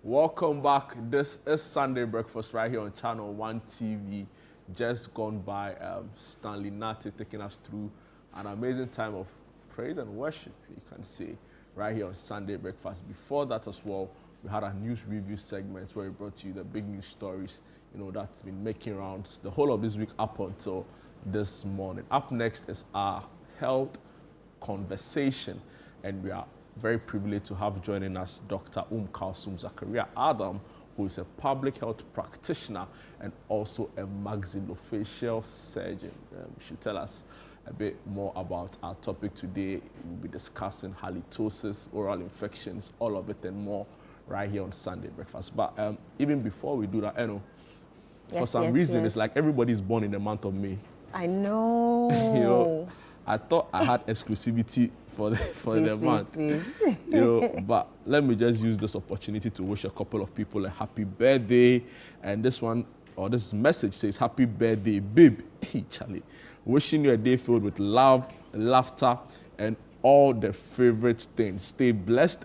Welcome back. This is Sunday Breakfast right here on ChannelOne TV. Just gone by Stanley Nati taking us through an amazing time of praise and worship, you can say, right here on Sunday Breakfast. Before that as well, we had a news review segment where we brought you the big news stories, that's been making rounds the whole of this week up until this morning. Up next is our health conversation, and we are very privileged to have joining us Dr. Kalsum Zakaria Adam, who is a public health practitioner and also a maxillofacial surgeon. She'll tell us a bit more about our topic today. We'll be discussing halitosis, oral infections, all of it and more right here on Sunday Breakfast. But even before we do that, for some reason, it's like everybody's born in the month of May. I know. I thought I had exclusivity for the month. Please. But let me just use this opportunity to wish a couple of people a happy birthday. And this message says, happy birthday, babe. Hey, Charlie. Wishing you a day filled with love, laughter, and all the favorite things. Stay blessed,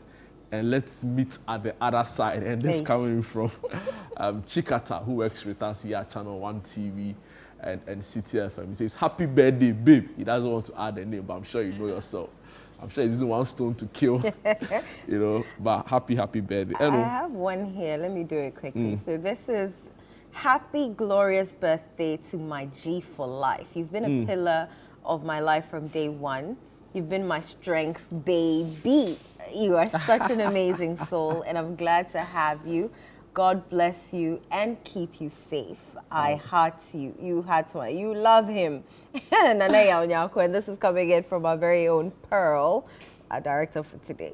and let's meet at the other side. And this coming from Chikata, who works with us here at ChannelOne TV. And CTFM. He says, happy birthday, babe. He doesn't want to add a name, but I'm sure you know yourself. I'm sure it isn't one stone to kill, but happy birthday. I have one here. Let me do it quickly. So this is happy, glorious birthday to my G for life. You've been a pillar of my life from day one. You've been my strength, baby. You are such an amazing soul, and I'm glad to have you. God bless you and keep you safe. I heart you. You heart one. You love him. And this is coming in from our very own Pearl, our director for today.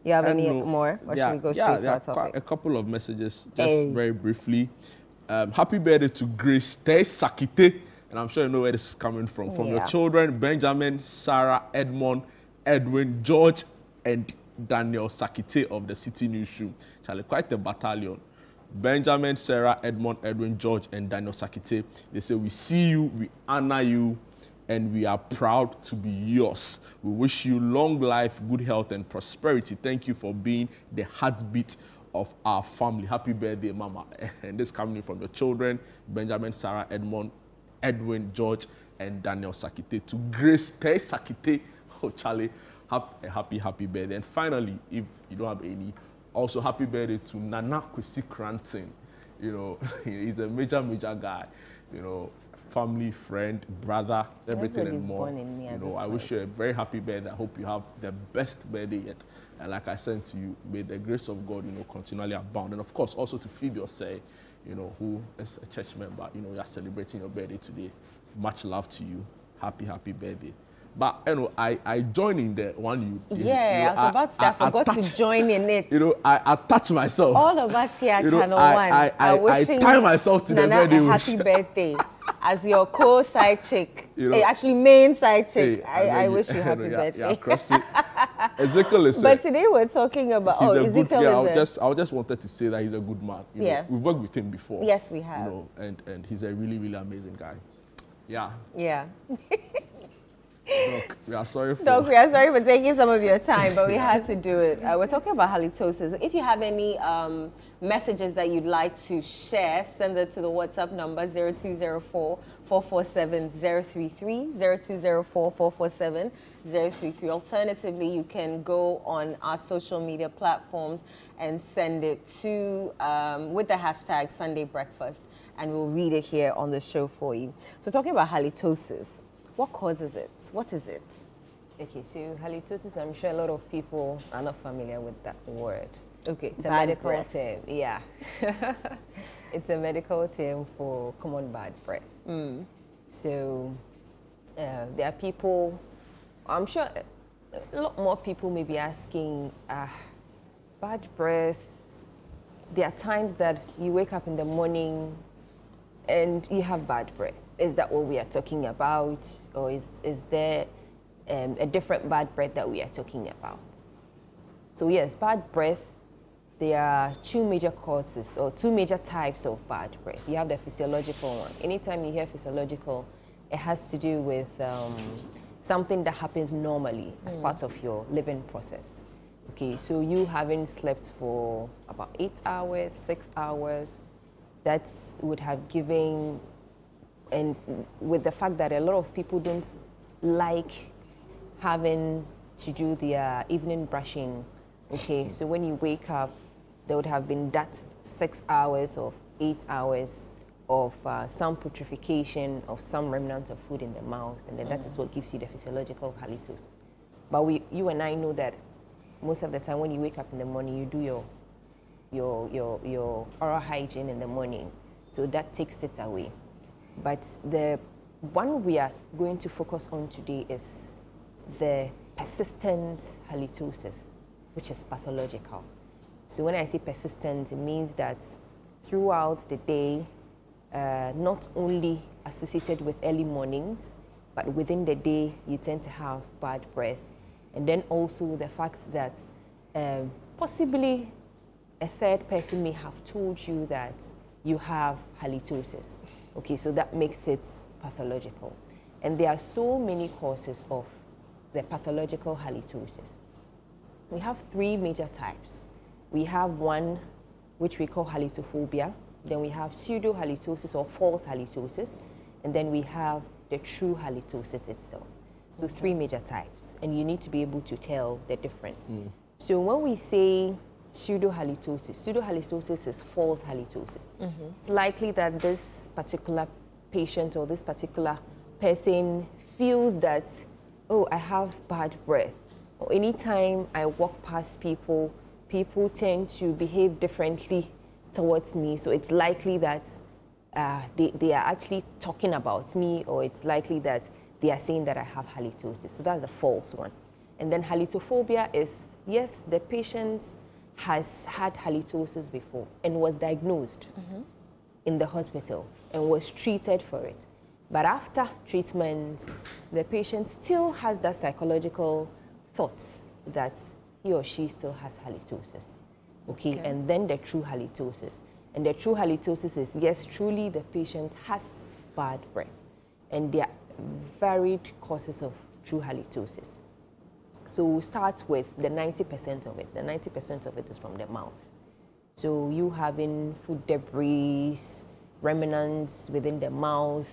You have any more? Or should we go straight to our topic? A couple of messages, just very briefly. Happy birthday to Grace Te Sakite. And I'm sure you know where this is coming from. From your children, Benjamin, Sarah, Edmond, Edwin, George, and Daniel Sakite of the City Newsroom. Charlie, quite a battalion. Benjamin, Sarah, Edmond, Edwin, George, and Daniel Sakite. They say, we see you, we honor you, and we are proud to be yours. We wish you long life, good health, and prosperity. Thank you for being the heartbeat of our family. Happy birthday, Mama. And this coming from your children, Benjamin, Sarah, Edmond, Edwin, George, and Daniel Sakite. To Grace Te Sakite, oh, Charlie, have a happy birthday. And finally, if you don't have any, also happy birthday to Nana Kwesi Cranton. He's a major guy. Family, friend, brother, everything and more. I wish you a very happy birthday. I hope you have the best birthday yet. And like I said to you, may the grace of God, continually abound. And of course, also to Phoebe Osei, who is a church member, you're celebrating your birthday today. Much love to you. Happy birthday. But I joined in the one you. I was about to say I forgot to join in it. I attach myself. All of us here at ChannelOne are wishing I tie myself to Nana the birthday a happy birthday as your co-side chick. Actually, main side chick. I wish you happy birthday. Ezekiel is. But today we're talking about Ezekiel is. I just wanted to say that he's a good man. We've worked with him before. Yes, we have. And he's a really amazing guy. Yeah. Doc, we are sorry for taking some of your time, but we had to do it. We're talking about halitosis. If you have any messages that you'd like to share, send it to the WhatsApp number 0204-447-033, 0204-447-033. Alternatively, you can go on our social media platforms and send it to with the hashtag Sunday Breakfast, and we'll read it here on the show for you. So talking about halitosis. What causes it? What is it? Okay, so halitosis, I'm sure a lot of people are not familiar with that word. Okay, it's a medical term. Yeah. It's a medical term for common bad breath. So there are people, I'm sure a lot more people may be asking, bad breath, there are times that you wake up in the morning and you have bad breath. Is that what we are talking about? Or is there a different bad breath that we are talking about? So yes, bad breath, there are two major causes or two major types of bad breath. You have the physiological one. Anytime you hear physiological, it has to do with something that happens normally as part of your living process. Okay, so you haven't slept for about 8 hours, 6 hours, that would have given, and with the fact that a lot of people don't like having to do their evening brushing, okay, so when you wake up, there would have been that 6 hours or 8 hours of some putrefaction of some remnant of food in the mouth, and then that is what gives you the physiological halitosis. But you and I know that most of the time when you wake up in the morning, you do your oral hygiene in the morning, so that takes it away. But the one we are going to focus on today is the persistent halitosis, which is pathological. So when I say persistent, it means that throughout the day, not only associated with early mornings, but within the day, you tend to have bad breath. And then also the fact that possibly a third person may have told you that you have halitosis. Okay, so that makes it pathological. And there are so many causes of the pathological halitosis. We have 3 major types. We have one which we call halitophobia, then we have pseudo-halitosis or false halitosis, and then we have the true halitosis itself. So 3 major types, and you need to be able to tell the difference. So when we say pseudo-halitosis is false halitosis. It's likely that this particular patient or this particular person feels that, oh, I have bad breath. Or anytime I walk past people, people tend to behave differently towards me. So it's likely that they are actually talking about me, or it's likely that they are saying that I have halitosis. So that's a false one. And then halitophobia is, yes, the patient has had halitosis before and was diagnosed in the hospital and was treated for it. But after treatment, the patient still has that psychological thoughts that he or she still has halitosis. Okay, and then the true halitosis. And the true halitosis is, yes, truly the patient has bad breath. And there are varied causes of true halitosis. So we'll start with the 90% of it. The 90% of it is from the mouth. So you having food debris, remnants within the mouth,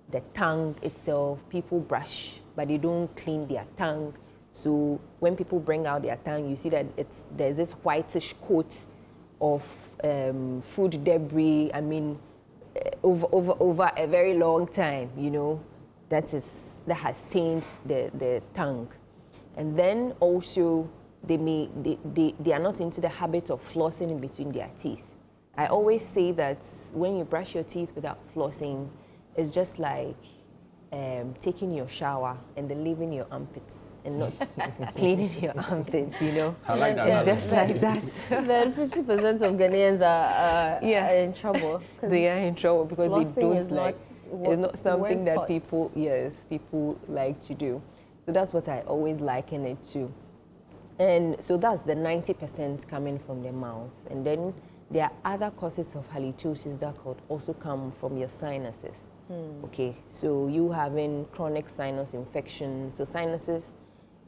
the tongue itself. People brush, but they don't clean their tongue. So when people bring out their tongue, you see that there's this whitish coat of food debris. I mean, over a very long time, you know, that has stained the tongue. And then also they are not into the habit of flossing in between their teeth. I always say that when you brush your teeth without flossing, it's just like taking your shower and then leaving your armpits and not cleaning your armpits, you know? I like that. It's just like that. Then 50% of Ghanaians are in trouble. They are in trouble because they don't is like, it's not something that taught. people like to do. So that's what I always liken it to. And so that's the 90% coming from the mouth. And then there are other causes of halitosis that could also come from your sinuses. Okay, so you having chronic sinus infection. So sinuses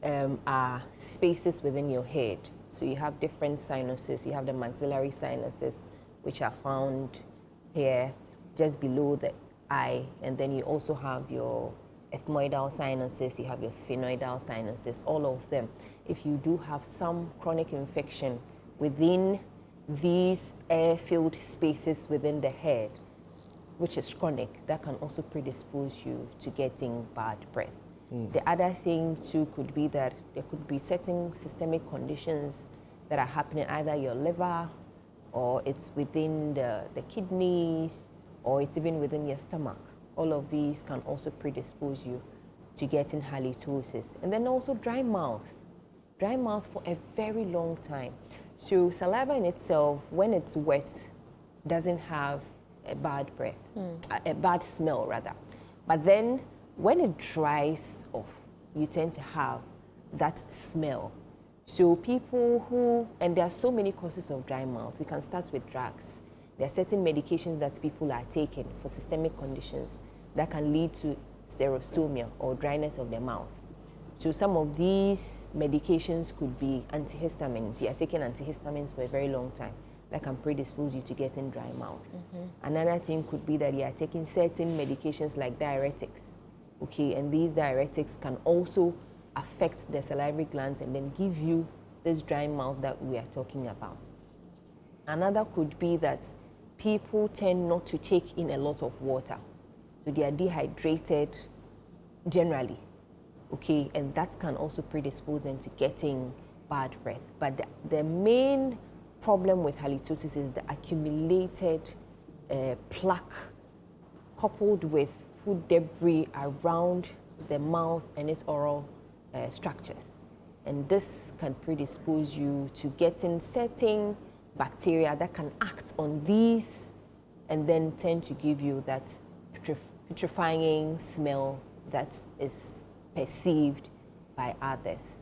are spaces within your head. So you have different sinuses. You have the maxillary sinuses, which are found here just below the eye. And then you also have your ethmoidal sinuses, you have your sphenoidal sinuses, all of them. If you do have some chronic infection within these air-filled spaces within the head, which is chronic, that can also predispose you to getting bad breath. The other thing too could be that there could be certain systemic conditions that are happening, either your liver, or it's within the kidneys, or it's even within your stomach. All of these can also predispose you to getting halitosis. And then also dry mouth for a very long time. So saliva in itself, when it's wet, doesn't have a bad breath, a bad smell rather. But then when it dries off, you tend to have that smell. So people who, and there are so many causes of dry mouth. We can start with drugs. There are certain medications that people are taking for systemic conditions that can lead to xerostomia or dryness of the mouth. So some of these medications could be antihistamines. You are taking antihistamines for a very long time. That can predispose you to getting dry mouth. Another thing could be that you are taking certain medications like diuretics. Okay, and these diuretics can also affect the salivary glands and then give you this dry mouth that we are talking about. Another could be that people tend not to take in a lot of water. So they are dehydrated generally, okay? And that can also predispose them to getting bad breath. But the main problem with halitosis is the accumulated plaque coupled with food debris around the mouth and its oral structures. And this can predispose you to getting certain bacteria that can act on these and then tend to give you that putrefying smell that is perceived by others.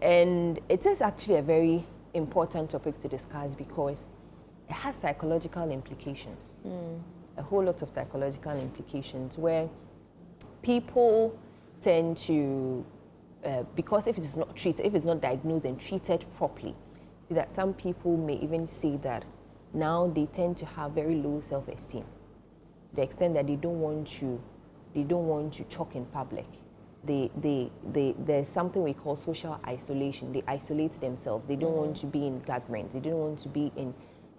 And it is actually a very important topic to discuss because it has psychological implications. A whole lot of psychological implications where people tend to, because if it is not treated, if it's not diagnosed and treated properly, see that some people may even say that now they tend to have very low self-esteem to the extent that they don't want to talk in public. There's something we call social isolation. They isolate themselves. They don't want to be in gatherings. They don't want to be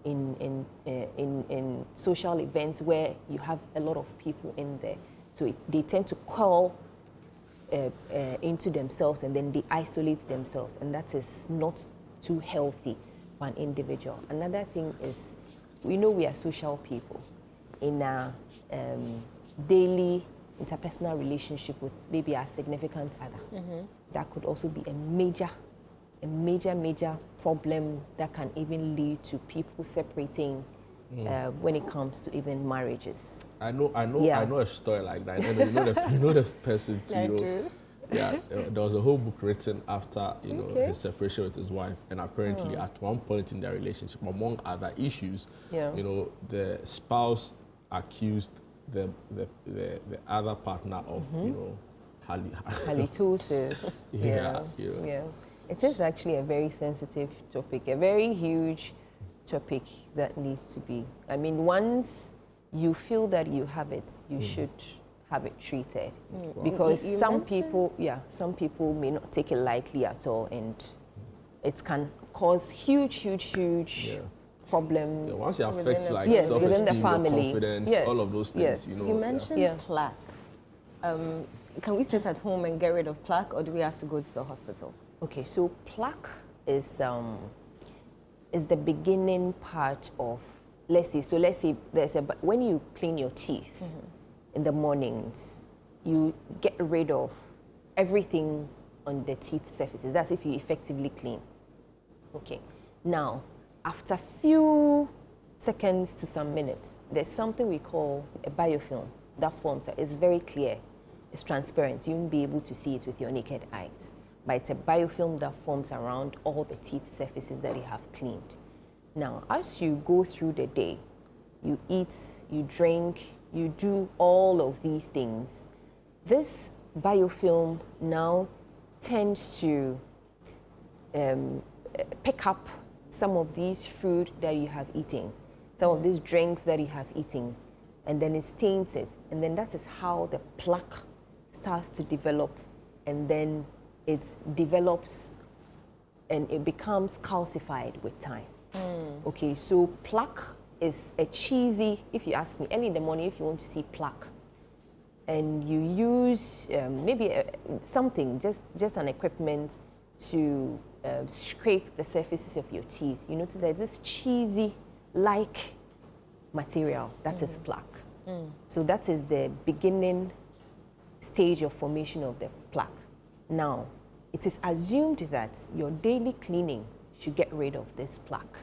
in social events where you have a lot of people in there. So they tend to call into themselves and then they isolate themselves, and that is not too healthy for an individual. Another thing is, we know we are social people. In our daily interpersonal relationship with maybe our significant other, that could also be a major problem that can even lead to people separating when it comes to even marriages. I know a story like that. You know the person too. Yeah, there was a whole book written after his separation with his wife, and apparently at one point in their relationship, among other issues, the spouse accused the other partner of halitosis. Yeah. It is actually a very sensitive topic, a very huge topic that needs to be. I mean, once you feel that you have it, you should have it treated, because some people may not take it lightly at all, and it can cause huge problems. Yeah, once it affects like within the self-esteem, family, confidence, all of those things. You mentioned plaque. Can we sit at home and get rid of plaque, or do we have to go to the hospital? Okay, so plaque is the beginning part of, let's say when you clean your teeth in the mornings, you get rid of everything on the teeth surfaces. That's if you effectively clean. Okay, now after few seconds to some minutes, there's something we call a biofilm that forms. It's very clear, it's transparent. You won't be able to see it with your naked eyes, but it's a biofilm that forms around all the teeth surfaces that you have cleaned. Now, as you go through the day, you eat, you drink, you do all of these things, this biofilm now tends to pick up some of these food that you have eaten, some of these drinks that you have eaten, and then it stains it. And then that is how the plaque starts to develop, and then it develops and it becomes calcified with time. Okay, so plaque is a cheesy, if you ask me, early in the morning, if you want to see plaque, and you use maybe something, just an equipment to scrape the surfaces of your teeth, you notice there's this cheesy-like material, that is plaque. So that is the beginning stage of formation of the plaque. Now, it is assumed that your daily cleaning should get rid of this plaque.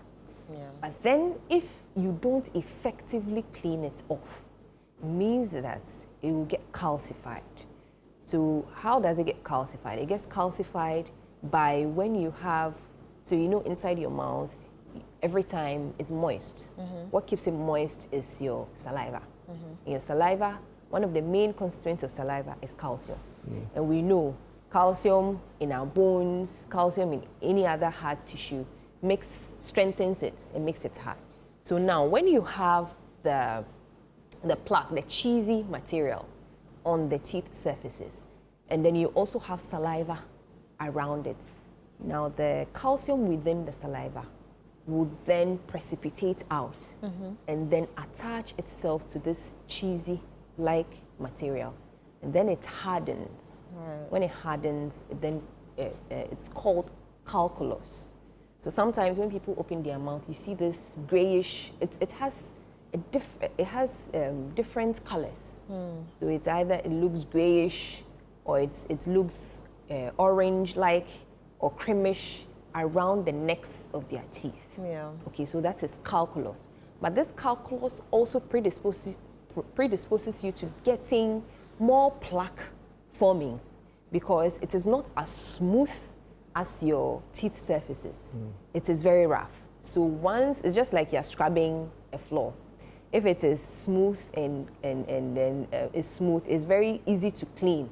But then if you don't effectively clean it off, it means that it will get calcified. So how does it get calcified? It gets calcified by when you have, so inside your mouth, every time it's moist. What keeps it moist is your saliva. Your saliva, one of the main constituents of saliva is calcium. And we know calcium in our bones, calcium in any other hard tissue, strengthens it and makes it hard. So now when you have the plaque, the cheesy material on the teeth surfaces, and then you also have saliva around it, now the calcium within the saliva would then precipitate out and then attach itself to this cheesy-like material. And then it hardens. Right. When it hardens, then it's called calculus. So sometimes when people open their mouth, you see this grayish, it has different colors. So it's either it looks grayish, or it looks orange-like or creamish around the necks of their teeth. Yeah. Okay, so that is calculus. But this calculus also predisposes you to getting more plaque forming, because it is not as smooth as your teeth surfaces. It is very rough. So once, it's just like you're scrubbing a floor. If it is smooth and is smooth, it's very easy to clean.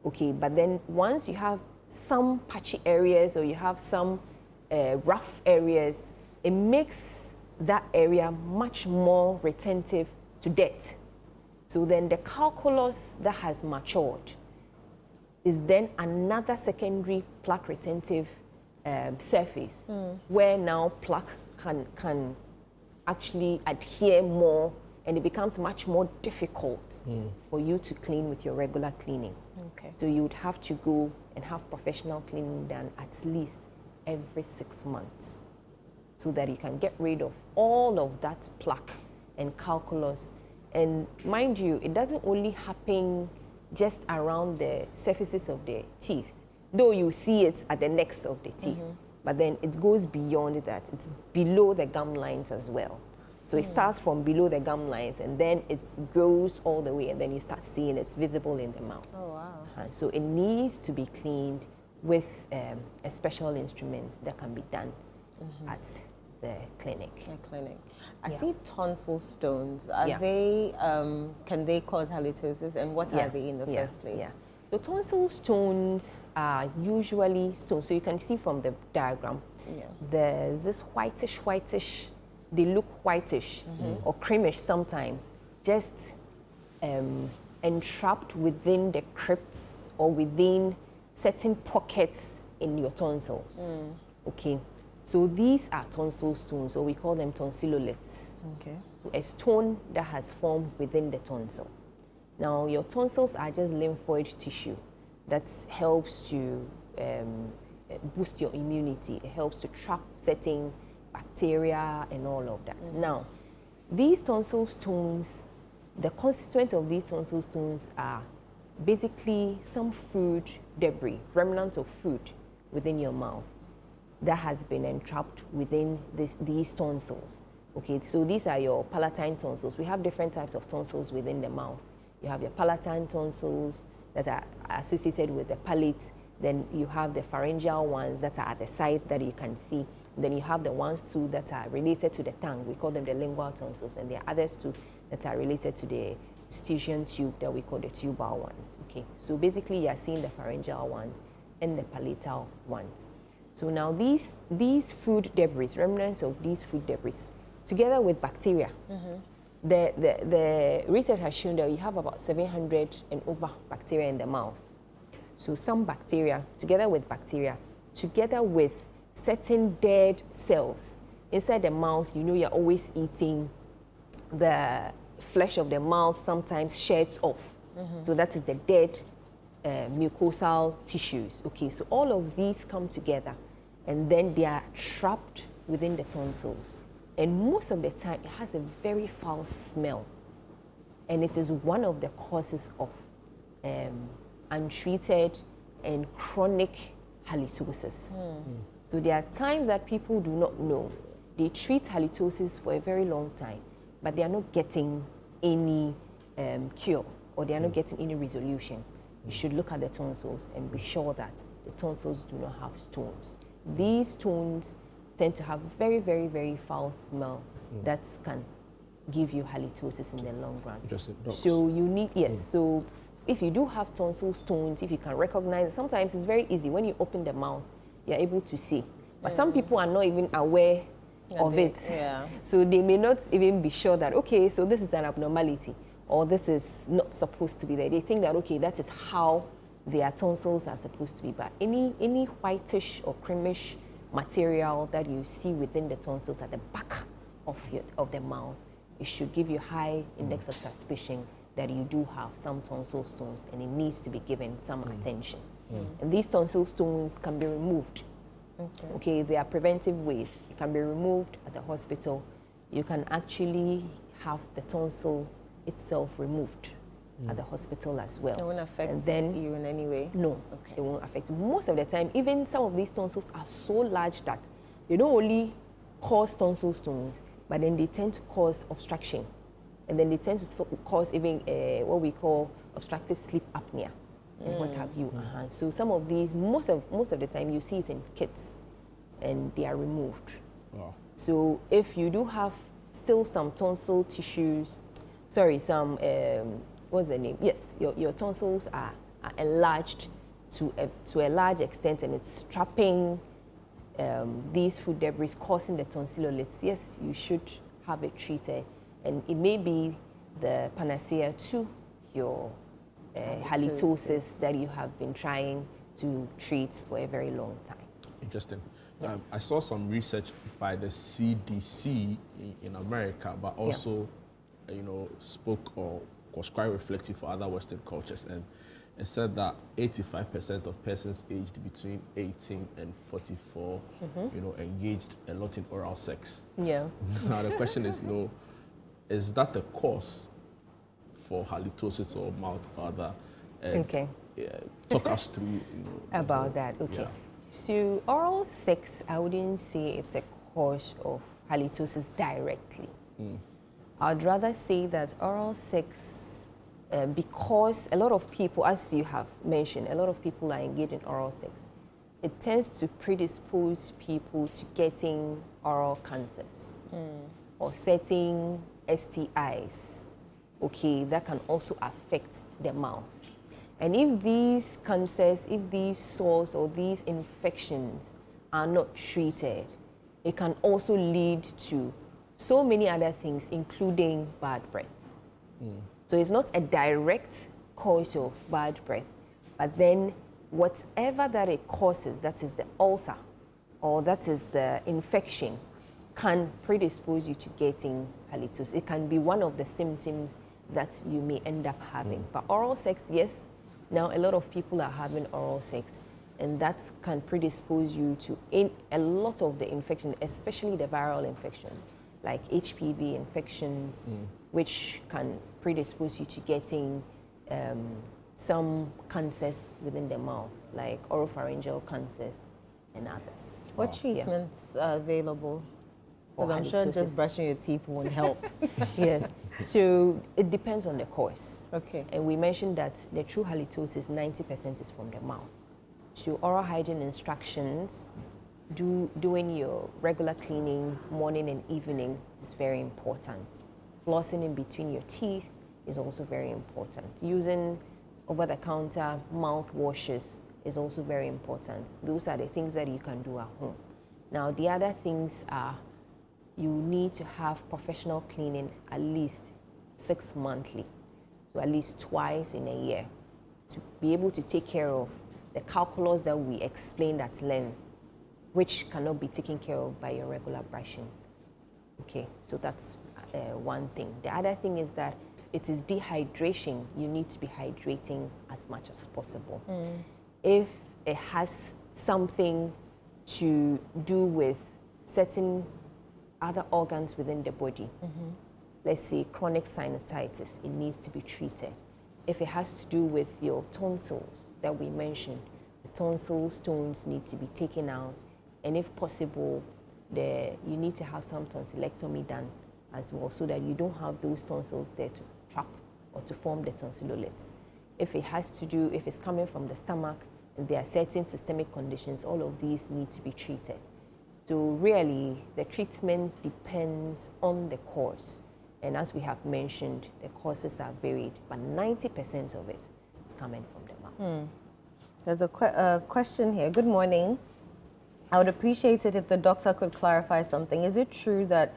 Okay, but then once you have some patchy areas or you have some rough areas, it makes that area much more retentive to dirt. So then the calculus that has matured is then another secondary plaque retentive surface where now plaque can actually adhere more, and it becomes much more difficult for you to clean with your regular cleaning. Okay. So you would have to go and have professional cleaning done at least every 6 months, so that you can get rid of all of that plaque and calculus. And mind you, it doesn't only happen just around the surfaces of the teeth, though you see it at the necks of the teeth, but then it goes beyond that. It's below the gum lines as well. So it starts from below the gum lines, and then it grows all the way, and then you start seeing it's visible in the mouth. Oh, wow. So it needs to be cleaned with a special instruments that can be done at the clinic. I see tonsil stones. Are they, can they cause halitosis, and what are they in the first place? So tonsil stones are usually stones. So you can see from the diagram, there's this whitish, they look whitish or creamish sometimes, just entrapped within the crypts or within certain pockets in your tonsils. Okay, so these are tonsil stones, or we call them tonsilloliths. Okay. So a stone that has formed within the tonsil. Now your tonsils are just lymphoid tissue that helps to boost your immunity. It helps to trap certain bacteria and all of that. Now, these tonsil stones, the constituent of these tonsil stones are basically some food debris, remnants of food within your mouth that has been entrapped within these tonsils. Okay, so these are your palatine tonsils. We have different types of tonsils within the mouth. You have your palatine tonsils that are associated with the palate. Then you have the pharyngeal ones that are at the side that you can see. Then you have the ones too that are related to the tongue. We call them the lingual tonsils. And there are others too that are related to the Eustachian tube that we call the tubal ones. Okay, so basically you are seeing the pharyngeal ones and the palatal ones. So now these food debris, remnants of these food debris, together with bacteria, the research has shown that you have about 700 and over bacteria in the mouth. So some bacteria, together with certain dead cells inside the mouth, you know you're always eating, the flesh of the mouth sometimes sheds off. So that is the dead mucosal tissues. Okay, so all of these come together and then they are trapped within the tonsils. And most of the time, it has a very foul smell. And it is one of the causes of untreated and chronic halitosis. So there are times that people do not know. They treat halitosis for a very long time, but they are not getting any cure, or they are not getting any resolution. You should look at the tonsils and be sure that the tonsils do not have stones. These stones tend to have very, very, very foul smell that can give you halitosis in the long run. Interesting. So you need, so if you do have tonsil stones, if you can recognize it, sometimes it's very easy. When you open the mouth, you're able to see. But some people are not even aware of it. Yeah. So they may not even be sure that, okay, so this is an abnormality, or this is not supposed to be there. They think that, okay, that is how their tonsils are supposed to be. But any whitish or creamish material that you see within the tonsils at the back of the mouth, it should give you high index of suspicion that you do have some tonsil stones, and it needs to be given some attention. And these tonsil stones can be removed. Okay, there are preventive ways. It can be removed at the hospital. You can actually have the tonsil itself removed at the hospital as well. It won't affect you in any way? No, it won't affect you. Most of the time, even some of these tonsils are so large that they don't only cause tonsil stones, but then they tend to cause obstruction. And then they tend to cause even what we call obstructive sleep apnea and what have you. So some of these, most of the time, you see it in kids, and they are removed. Wow. So if you do have still some tonsil tissues, some what's the name? Yes, your tonsils are enlarged to a large extent, and it's trapping these food debris, causing the tonsilloliths. Yes, you should have it treated, and it may be the panacea to your halitosis that you have been trying to treat for a very long time. Interesting. I saw some research by the CDC in America, but also, spoke or was quite reflective for other Western cultures, and it said that 85% of persons aged between 18 and 44, engaged a lot in oral sex. Yeah. Now the question is that the cause for halitosis or mouth odor? Okay. Talk us through about that. Okay. Yeah. So oral sex, I wouldn't say it's a cause of halitosis directly. I'd rather say that oral sex, because a lot of people, as you have mentioned, a lot of people are engaged in oral sex, it tends to predispose people to getting oral cancers or certain STIs, okay, that can also affect the mouth. And if these cancers, if these sores or these infections are not treated, it can also lead to so many other things, including bad breath. So it's not a direct cause of bad breath, but then whatever that it causes, that is the ulcer or that is the infection, can predispose you to getting halitosis. It can be one of the symptoms that you may end up having. But oral sex, yes, now a lot of people are having oral sex, and that can predispose you to a lot of the infections, especially the viral infections, like HPV infections, which can predispose you to getting some cancers within the mouth, like oropharyngeal cancers and others. What treatments are available? Because I'm sure just brushing your teeth won't help. Yes. So it depends on the course. Okay. And we mentioned that the true halitosis, 90% is from the mouth. So oral hygiene instructions, doing your regular cleaning morning and evening is very important. Flossing in between your teeth is also very important. Using over-the-counter mouthwashes is also very important. Those are the things that you can do at home. Now, the other things are you need to have professional cleaning at least 6 monthly, so at least twice in a year, to be able to take care of the calculus that we explained at length, which cannot be taken care of by your regular brushing. Okay, so that's one thing. The other thing is that it is dehydration. You need to be hydrating as much as possible. If it has something to do with certain other organs within the body, let's say chronic sinusitis, it needs to be treated. If it has to do with your tonsils that we mentioned, the tonsil stones need to be taken out, and if possible, you need to have some tonsillectomy done as well, so that you don't have those tonsils there to trap or to form the tonsilloliths. If it has to do, if it's coming from the stomach, and there are certain systemic conditions, all of these need to be treated. So really, the treatment depends on the course. And as we have mentioned, the causes are varied, but 90% of it is coming from the mouth. There's a question here. Good morning. I would appreciate it if the doctor could clarify something. Is it true that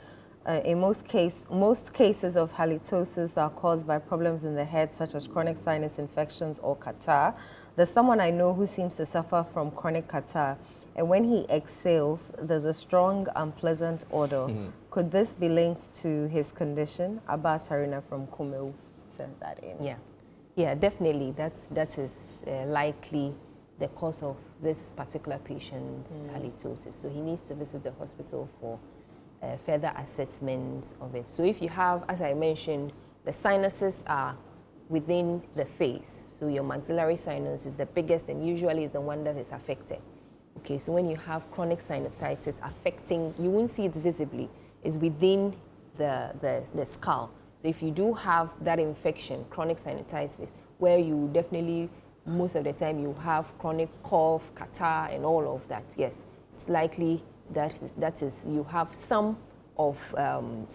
in most cases of halitosis are caused by problems in the head, such as chronic sinus infections or catarrh? There's someone I know who seems to suffer from chronic catarrh, and when he exhales, there's a strong, unpleasant odor. Could this be linked to his condition? Abbas Harina from Kumeu sent that in. Yeah, definitely. That is likely the cause of this particular patient's halitosis. So he needs to visit the hospital for further assessment of it. So if you have, as I mentioned, the sinuses are within the face. So your maxillary sinus is the biggest and usually is the one that is affected. Okay, so when you have chronic sinusitis affecting, you won't see it visibly, it's within the skull. So if you do have that infection, chronic sinusitis, where you definitely, most of the time you have chronic cough, catarrh, and all of that, yes, it's likely that is you have some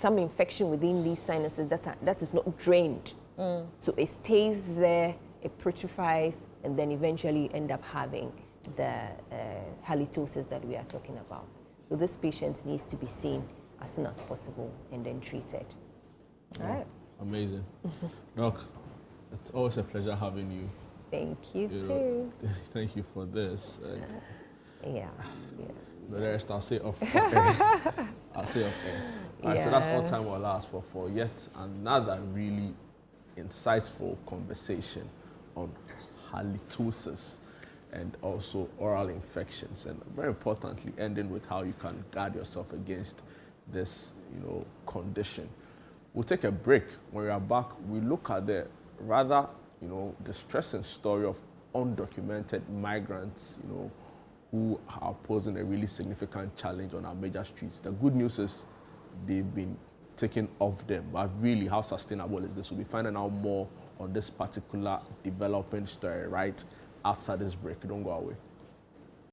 infection within these sinuses that is not drained. So it stays there, it putrefies, and then eventually you end up having the halitosis that we are talking about. So this patient needs to be seen as soon as possible and then treated. All right. Amazing. Doc, it's always a pleasure having you. Thank you too. Thank you for this. Yeah. The rest I'll say off air. I'll say off air. All right, so that's all time we'll last for yet another really insightful conversation on halitosis and also oral infections, and very importantly, ending with how you can guard yourself against this, condition. We'll take a break. When we are back, we look at the rather, distressing story of undocumented migrants, who are posing a really significant challenge on our major streets. The good news is they've been taken off them, but really, how sustainable is this? We'll be finding out more on this particular developing story right after this break. Don't go away.